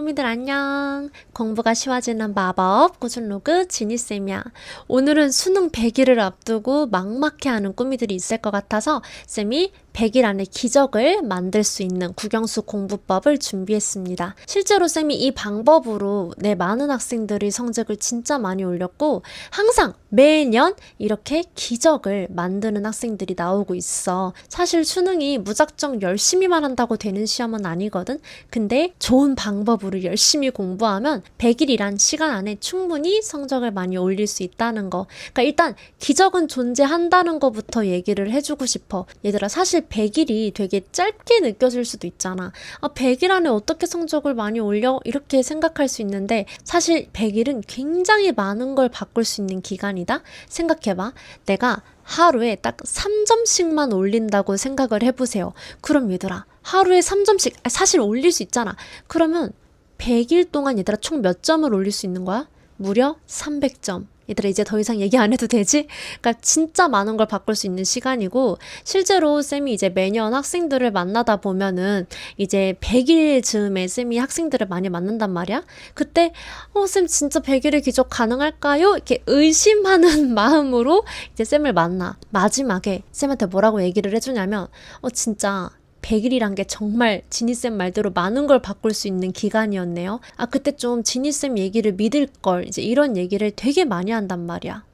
꾸미들 안녕. 공부가 쉬워지는 마법 꾸준로그 지니쌤이야. 오늘은 수능 100일을 앞두고 막막해하는 꾸미들이 있을 것 같아서 쌤이 100일 안에 기적을 만들 수 있는 국영수 공부법을 준비했습니다. 실제로 쌤이 이 방법으로 많은 학생들이 성적을 진짜 많이 올렸고 항상 매년 이렇게 기적을 만드는 학생들이 나오고 있어. 사실 수능이 무작정 열심히만 한다고 되는 시험은 아니거든. 근데 좋은 방법으로 열심히 공부하면 100일이란 시간 안에 충분히 성적을 많이 올릴 수 있다는 거. 그러니까 일단 기적은 존재한다는 거부터 얘기를 해주고 싶어. 얘들아, 사실 100일이 되게 짧게 느껴질 수도 있잖아. 100일 안에 어떻게 성적을 많이 올려? 이렇게 생각할 수 있는데 사실 100일은 굉장히 많은 걸 바꿀 수 있는 기간이다. 생각해봐. 내가 하루에 딱 3점씩만 올린다고 생각을 해보세요. 그럼 얘들아, 하루에 3점씩 사실 올릴 수 있잖아. 그러면 100일 동안 얘들아 총 몇 점을 올릴 수 있는 거야? 무려 300점. 얘들아, 이제 더 이상 얘기 안 해도 되지? 그러니까 진짜 많은 걸 바꿀 수 있는 시간이고, 실제로 쌤이 이제 매년 학생들을 만나다 보면은 이제 100일 즈음에 쌤이 학생들을 많이 만난단 말이야. 그때 쌤 진짜 100일의 기적 가능할까요? 이렇게 의심하는 마음으로 이제 쌤을 만나. 마지막에 쌤한테 뭐라고 얘기를 해주냐면 진짜 100일이란 게 정말 지니쌤 말대로 많은 걸 바꿀 수 있는 기간이었네요. 그때 좀 지니쌤 얘기를 믿을 걸, 이제 이런 얘기를 되게 많이 한단 말이야.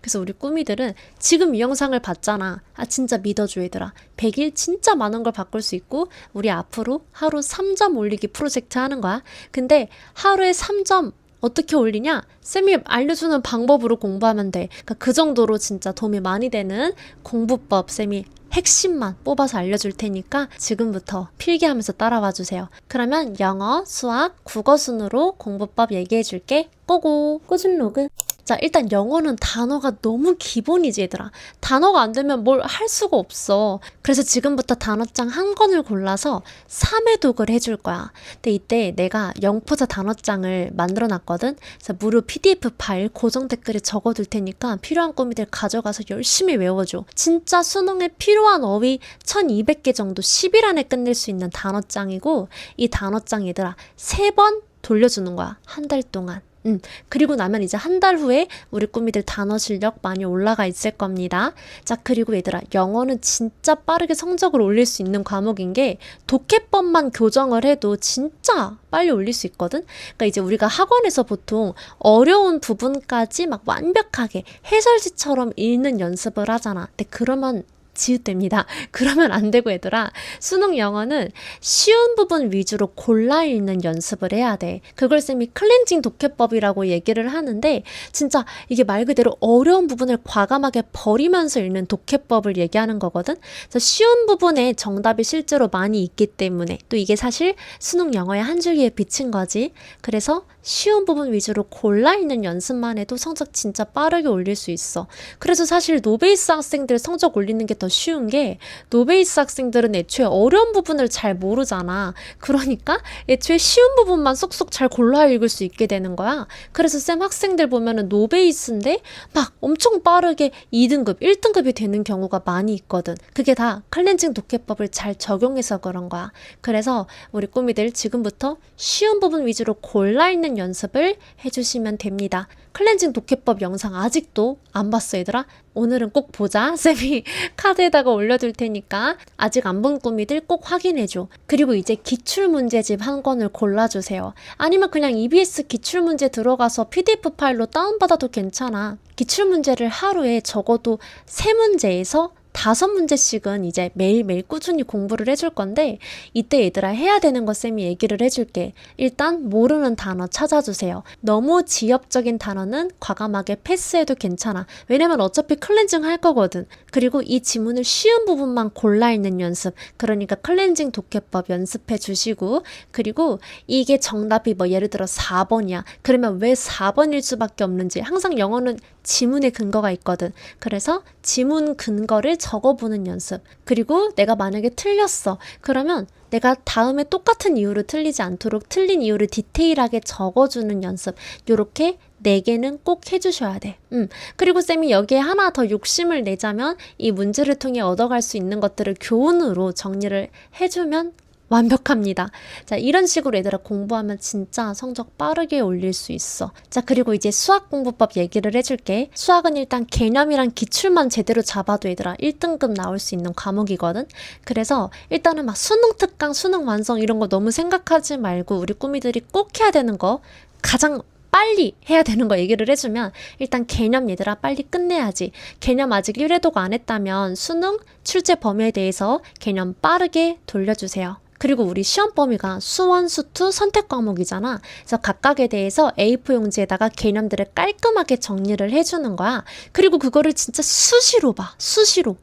그래서 우리 꾸미들은 지금 이 영상을 봤잖아. 진짜 믿어줘 얘들아. 100일 진짜 많은 걸 바꿀 수 있고 우리 앞으로 하루 3점 올리기 프로젝트 하는 거야. 근데 하루에 3점 어떻게 올리냐? 쌤이 알려주는 방법으로 공부하면 돼. 그러니까 그 정도로 진짜 도움이 많이 되는 공부법 쌤이 핵심만 뽑아서 알려줄 테니까 지금부터 필기하면서 따라와 주세요. 그러면 영어, 수학, 국어 순으로 공부법 얘기해 줄게. 고고! 꾸준 로그. 자, 일단 영어는 단어가 너무 기본이지 얘들아. 단어가 안 되면 뭘 할 수가 없어. 그래서 지금부터 단어장 한 권을 골라서 3회독을 해줄 거야. 근데 이때 내가 영포자 단어장을 만들어 놨거든. 그래서 무료 PDF 파일 고정 댓글에 적어둘 테니까 필요한 꾸미들 가져가서 열심히 외워줘. 진짜 수능에 필요한 어휘 1200개 정도 10일 안에 끝낼 수 있는 단어장이고, 이 단어장 얘들아 3번 돌려주는 거야. 한 달 동안. 그리고 나면 이제 한 달 후에 우리 꾸미들 단어 실력 많이 올라가 있을 겁니다. 자, 그리고 얘들아, 영어는 진짜 빠르게 성적을 올릴 수 있는 과목인 게 독해법만 교정을 해도 진짜 빨리 올릴 수 있거든. 그러니까 이제 우리가 학원에서 보통 어려운 부분까지 막 완벽하게 해설지처럼 읽는 연습을 하잖아. 근데 그러면 지읒됩니다. 그러면 안 되고 얘들아, 수능 영어는 쉬운 부분 위주로 골라 읽는 연습을 해야 돼. 그걸 쌤이 클렌징 독해법이라고 얘기를 하는데 진짜 이게 말 그대로 어려운 부분을 과감하게 버리면서 읽는 독해법을 얘기하는 거거든. 그래서 쉬운 부분에 정답이 실제로 많이 있기 때문에 또 이게 사실 수능 영어의 한 줄기에 비친 거지. 그래서 쉬운 부분 위주로 골라 읽는 연습만 해도 성적 진짜 빠르게 올릴 수 있어. 그래서 사실 노베이스 학생들 성적 올리는 게 더 쉬운 게, 노베이스 학생들은 애초에 어려운 부분을 잘 모르잖아. 그러니까 애초에 쉬운 부분만 쏙쏙 잘 골라 읽을 수 있게 되는 거야. 그래서 쌤 학생들 보면은 노베이스인데 막 엄청 빠르게 2등급, 1등급이 되는 경우가 많이 있거든. 그게 다 클렌징 독해법을 잘 적용해서 그런 거야. 그래서 우리 꾸미들 지금부터 쉬운 부분 위주로 골라 읽는 연습을 해주시면 됩니다. 클렌징 독해법 영상 아직도 안 봤어 얘들아? 오늘은 꼭 보자. 쌤이 카드에다가 올려둘 테니까 아직 안 본 꾸미들 꼭 확인해줘. 그리고 이제 기출문제집 한 권을 골라주세요. 아니면 그냥 EBS 기출문제 들어가서 PDF 파일로 다운받아도 괜찮아. 기출문제를 하루에 적어도 3문제에서 5문제씩은 이제 매일매일 꾸준히 공부를 해줄 건데, 이때 얘들아 해야 되는 거 쌤이 얘기를 해줄게. 일단 모르는 단어 찾아주세요. 너무 지엽적인 단어는 과감하게 패스해도 괜찮아. 왜냐면 어차피 클렌징 할 거거든. 그리고 이 지문을 쉬운 부분만 골라 읽는 연습, 그러니까 클렌징 독해법 연습해 주시고, 그리고 이게 정답이 뭐 예를 들어 4번이야. 그러면 왜 4번일 수밖에 없는지, 항상 영어는 지문에 근거가 있거든. 그래서 지문 근거를 적어보는 연습. 그리고 내가 만약에 틀렸어. 그러면 내가 다음에 똑같은 이유로 틀리지 않도록 틀린 이유를 디테일하게 적어주는 연습. 요렇게 4개는 꼭 해주셔야 돼. 그리고 쌤이 여기에 하나 더 욕심을 내자면 이 문제를 통해 얻어갈 수 있는 것들을 교훈으로 정리를 해주면 완벽합니다. 자, 이런 식으로 얘들아 공부하면 진짜 성적 빠르게 올릴 수 있어. 자, 그리고 이제 수학 공부법 얘기를 해줄게. 수학은 일단 개념이랑 기출만 제대로 잡아도 얘들아 1등급 나올 수 있는 과목이거든. 그래서 일단은 막 수능 특강, 수능 완성 이런 거 너무 생각하지 말고 우리 꾸미들이 꼭 해야 되는 거 가장 빨리 해야 되는 거 얘기를 해주면 일단 개념 얘들아 빨리 끝내야지. 개념 아직 1회도가 안 했다면 수능 출제 범위에 대해서 개념 빠르게 돌려주세요. 그리고 우리 시험 범위가 수원, 수투 선택 과목이잖아. 그래서 각각에 대해서 A4 용지에다가 개념들을 깔끔하게 정리를 해주는 거야. 그리고 그거를 진짜 수시로 봐. 수시로.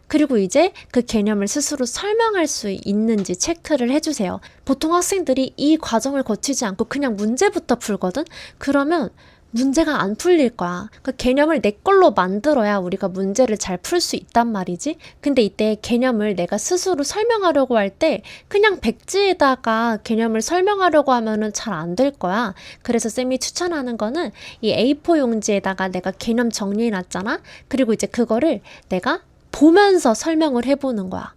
그리고 이제 그 개념을 스스로 설명할 수 있는지 체크를 해주세요. 보통 학생들이 이 과정을 거치지 않고 그냥 문제부터 풀거든? 그러면 문제가 안 풀릴 거야. 그 개념을 내 걸로 만들어야 우리가 문제를 잘 풀 수 있단 말이지. 근데 이때 개념을 내가 스스로 설명하려고 할 때 그냥 백지에다가 개념을 설명하려고 하면은 잘 안 될 거야. 그래서 쌤이 추천하는 거는 이 A4 용지에다가 내가 개념 정리해 놨잖아. 그리고 이제 그거를 내가 보면서 설명을 해보는 거야.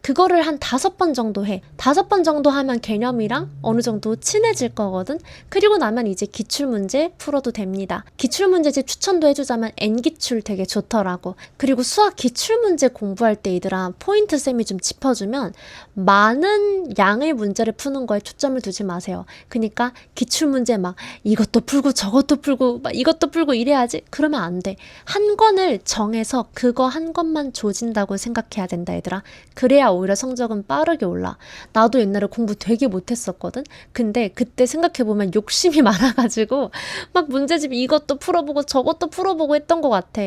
그거를 한 5번 정도 해. 5번 정도 하면 개념이랑 어느 정도 친해질 거거든. 그리고 나면 이제 기출문제 풀어도 됩니다. 기출문제집 추천도 해주자면 N기출 되게 좋더라고. 그리고 수학 기출문제 공부할 때 얘들아 포인트 쌤이 좀 짚어주면 많은 양의 문제를 푸는 거에 초점을 두지 마세요. 그러니까 기출문제 막 이것도 풀고 저것도 풀고 막 이것도 풀고 이래야지. 그러면 안 돼. 한 권을 정해서 그거 한 권만 조진다고 생각해야 된다 얘들아. 그래야 오히려 성적은 빠르게 올라. 나도 옛날에 공부 되게 못했었거든. 근데 그때 생각해보면 욕심이 많아가지고 막 문제집 이것도 풀어보고 저것도 풀어보고 했던 것 같아.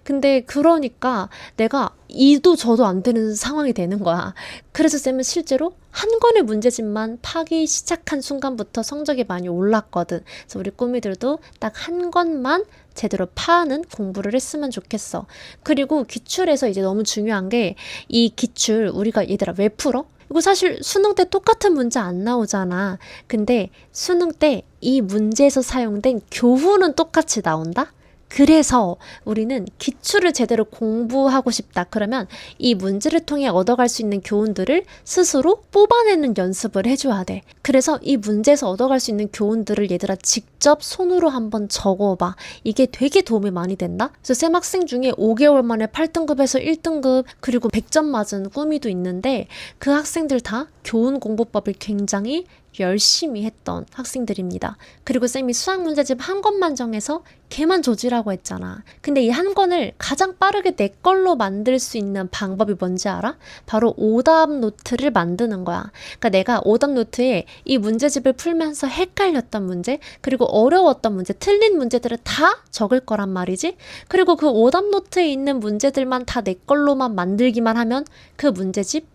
근데 그러니까 내가 이도 저도 안 되는 상황이 되는 거야. 그래서 쌤은 실제로 한 권의 문제집만 파기 시작한 순간부터 성적이 많이 올랐거든. 그래서 우리 꾸미들도 딱 한 권만 제대로 파는 공부를 했으면 좋겠어. 그리고 기출에서 이제 너무 중요한 게 이 기출 우리가 얘들아 왜 풀어? 이거 사실 수능 때 똑같은 문제 안 나오잖아. 근데 수능 때 이 문제에서 사용된 교훈은 똑같이 나온다? 그래서 우리는 기출을 제대로 공부하고 싶다. 그러면 이 문제를 통해 얻어갈 수 있는 교훈들을 스스로 뽑아내는 연습을 해줘야 돼. 그래서 이 문제에서 얻어갈 수 있는 교훈들을 얘들아 직접 손으로 한번 적어봐. 이게 되게 도움이 많이 된다. 그래서 쌤 학생 중에 5개월 만에 8등급에서 1등급 그리고 100점 맞은 꾸미도 있는데 그 학생들 다 교훈 공부법을 굉장히 열심히 했던 학생들입니다. 그리고 쌤이 수학 문제집 한 권만 정해서 걔만 조지라고 했잖아. 근데 이 한 권을 가장 빠르게 내 걸로 만들 수 있는 방법이 뭔지 알아? 바로 오답 노트를 만드는 거야. 그러니까 내가 오답 노트에 이 문제집을 풀면서 헷갈렸던 문제, 그리고 어려웠던 문제, 틀린 문제들을 다 적을 거란 말이지. 그리고 그 오답 노트에 있는 문제들만 다 내 걸로만 만들기만 하면 그 문제집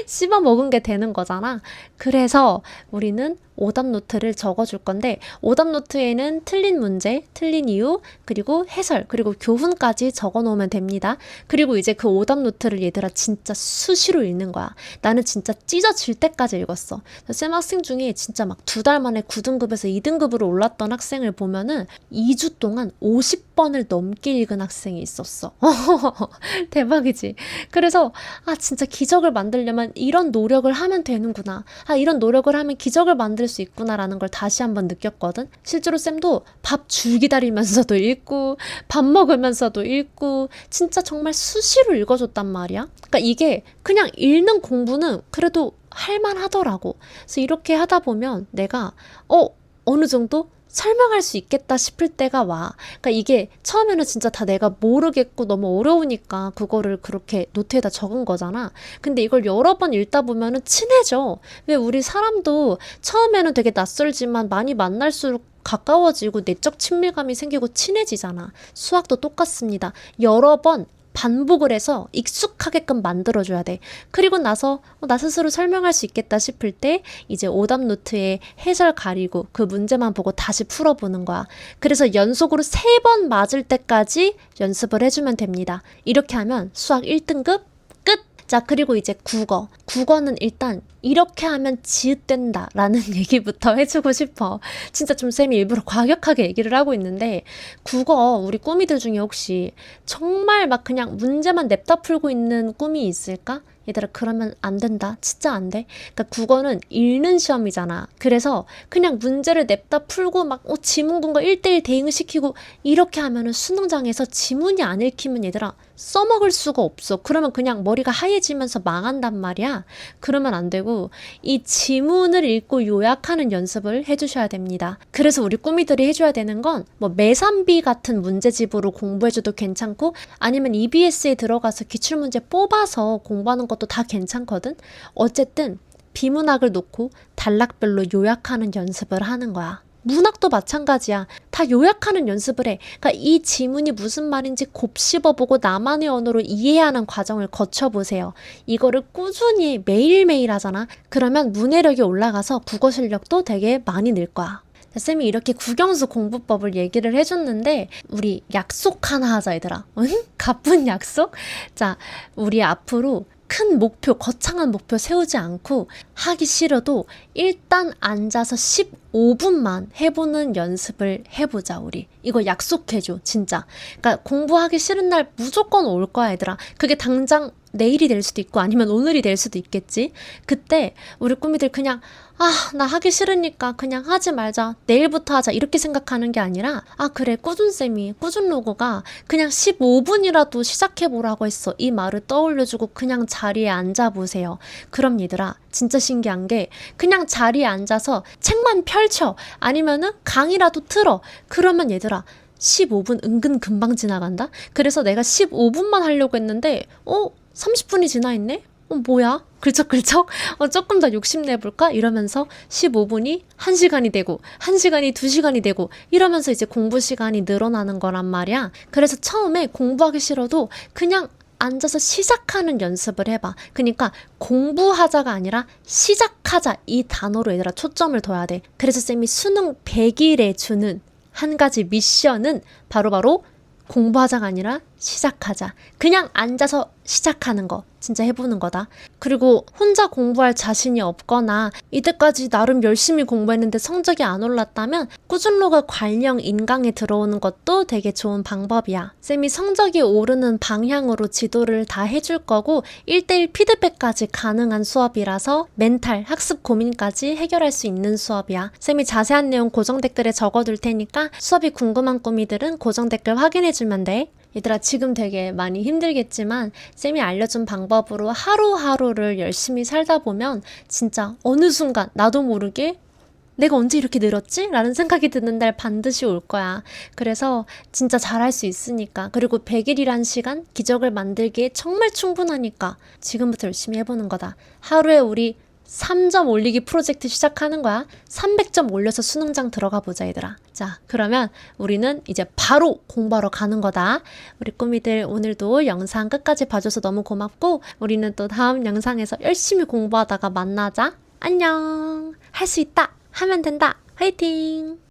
씹어 먹은 게 되는 거잖아. 그래서 우리는 오답 노트를 적어줄 건데 오답 노트에는 틀린 문제, 틀린 이유, 그리고 해설, 그리고 교훈까지 적어 놓으면 됩니다. 그리고 이제 그 오답 노트를 얘들아 진짜 수시로 읽는 거야. 나는 진짜 찢어질 때까지 읽었어. 쌤 학생 중에 진짜 막 2달 만에 9등급에서 2등급으로 올랐던 학생을 보면은 2주 동안 50번을 넘게 읽은 학생이 있었어. 대박이지. 그래서 진짜 기적을 만들려면 이런 노력을 하면 되는구나. 이런 노력을 하면 기적을 만들 수 있구나라는 걸 다시 한번 느꼈거든. 실제로 쌤도 밥 줄 기다리면서도 읽고 밥 먹으면서도 읽고 진짜 정말 수시로 읽어줬단 말이야. 그러니까 이게 그냥 읽는 공부는 그래도 할만하더라고. 그래서 이렇게 하다 보면 내가 어느 정도 설명할 수 있겠다 싶을 때가 와. 그러니까 이게 처음에는 진짜 다 내가 모르겠고 너무 어려우니까 그거를 그렇게 노트에다 적은 거잖아. 근데 이걸 여러 번 읽다 보면은 친해져. 왜 우리 사람도 처음에는 되게 낯설지만 많이 만날수록 가까워지고 내적 친밀감이 생기고 친해지잖아. 수학도 똑같습니다. 여러 번 반복을 해서 익숙하게끔 만들어줘야 돼. 그리고 나서 나 스스로 설명할 수 있겠다 싶을 때 이제 오답 노트에 해설 가리고 그 문제만 보고 다시 풀어보는 거야. 그래서 연속으로 3번 맞을 때까지 연습을 해주면 됩니다. 이렇게 하면 수학 1등급 끝! 자, 그리고 이제 국어. 국어는 일단 이렇게 하면 지읒된다 라는 얘기부터 해주고 싶어. 진짜 좀 쌤이 일부러 과격하게 얘기를 하고 있는데, 국어 우리 꾸미들 중에 혹시 정말 막 그냥 문제만 냅다 풀고 있는 꿈이 있을까? 얘들아, 그러면 안 된다. 진짜 안 돼. 그러니까 국어는 읽는 시험이잖아. 그래서 그냥 문제를 냅다 풀고 막 지문군과 1대1 대응시키고 이렇게 하면은 수능장에서 지문이 안 읽히면 얘들아 써먹을 수가 없어. 그러면 그냥 머리가 하얘지면서 망한단 말이야. 그러면 안 되고 이 지문을 읽고 요약하는 연습을 해주셔야 됩니다. 그래서 우리 꾸미들이 해줘야 되는 건 뭐 매산비 같은 문제집으로 공부해줘도 괜찮고, 아니면 EBS에 들어가서 기출문제 뽑아서 공부하는 것도 다 괜찮거든. 어쨌든 비문학을 놓고 단락별로 요약하는 연습을 하는 거야. 문학도 마찬가지야. 다 요약하는 연습을 해. 그러니까 이 지문이 무슨 말인지 곱씹어보고 나만의 언어로 이해하는 과정을 거쳐보세요. 이거를 꾸준히 매일매일 하잖아. 그러면 문해력이 올라가서 국어 실력도 되게 많이 늘 거야. 쌤이 이렇게 국영수 공부법을 얘기를 해줬는데, 우리 약속 하나 하자, 얘들아. 응? 가쁜 약속? 자, 우리 앞으로 큰 목표, 거창한 목표 세우지 않고 하기 싫어도 일단 앉아서 15분만 해보는 연습을 해보자, 우리. 이거 약속해줘, 진짜. 그러니까 공부하기 싫은 날 무조건 올 거야, 얘들아. 그게 당장 내일이 될 수도 있고 아니면 오늘이 될 수도 있겠지. 그때 우리 꾸미들 그냥 나 하기 싫으니까 그냥 하지 말자, 내일부터 하자, 이렇게 생각하는 게 아니라, 그래, 꾸준쌤이, 꾸준로그가 그냥 15분이라도 시작해보라고 했어, 이 말을 떠올려주고 그냥 자리에 앉아보세요. 그럼 얘들아, 진짜 신기한 게 그냥 자리에 앉아서 책만 펼쳐, 아니면은 강의라도 틀어. 그러면 얘들아 15분 은근 금방 지나간다. 그래서 내가 15분만 하려고 했는데 30분이 지나 있네? 뭐야? 글쩍글쩍? 조금 더 욕심내볼까? 이러면서 15분이 1시간이 되고, 1시간이 2시간이 되고, 이러면서 이제 공부 시간이 늘어나는 거란 말이야. 그래서 처음에 공부하기 싫어도 그냥 앉아서 시작하는 연습을 해봐. 그러니까 공부하자가 아니라 시작하자, 이 단어로 얘들아 초점을 둬야 돼. 그래서 쌤이 수능 100일에 주는 한 가지 미션은 바로바로 공부하자가 아니라 시작하자. 그냥 앉아서 시작하는 거 진짜 해보는 거다. 그리고 혼자 공부할 자신이 없거나 이때까지 나름 열심히 공부했는데 성적이 안 올랐다면 꾸준로그 관령 인강에 들어오는 것도 되게 좋은 방법이야. 쌤이 성적이 오르는 방향으로 지도를 다 해줄 거고 1대1 피드백까지 가능한 수업이라서 멘탈, 학습 고민까지 해결할 수 있는 수업이야. 쌤이 자세한 내용 고정 댓글에 적어둘 테니까 수업이 궁금한 꾸미들은 고정 댓글 확인해주면 돼. 얘들아, 지금 되게 많이 힘들겠지만 쌤이 알려준 방법으로 하루하루를 열심히 살다 보면 진짜 어느 순간 나도 모르게 내가 언제 이렇게 늘었지? 라는 생각이 드는 날 반드시 올 거야. 그래서 진짜 잘할 수 있으니까, 그리고 100일이란 시간 기적을 만들기에 정말 충분하니까 지금부터 열심히 해보는 거다. 하루에 우리 3점 올리기 프로젝트 시작하는 거야. 300점 올려서 수능장 들어가 보자, 얘들아. 자, 그러면 우리는 이제 바로 공부하러 가는 거다. 우리 꾸미들 오늘도 영상 끝까지 봐줘서 너무 고맙고, 우리는 또 다음 영상에서 열심히 공부하다가 만나자. 안녕. 할 수 있다. 하면 된다. 화이팅.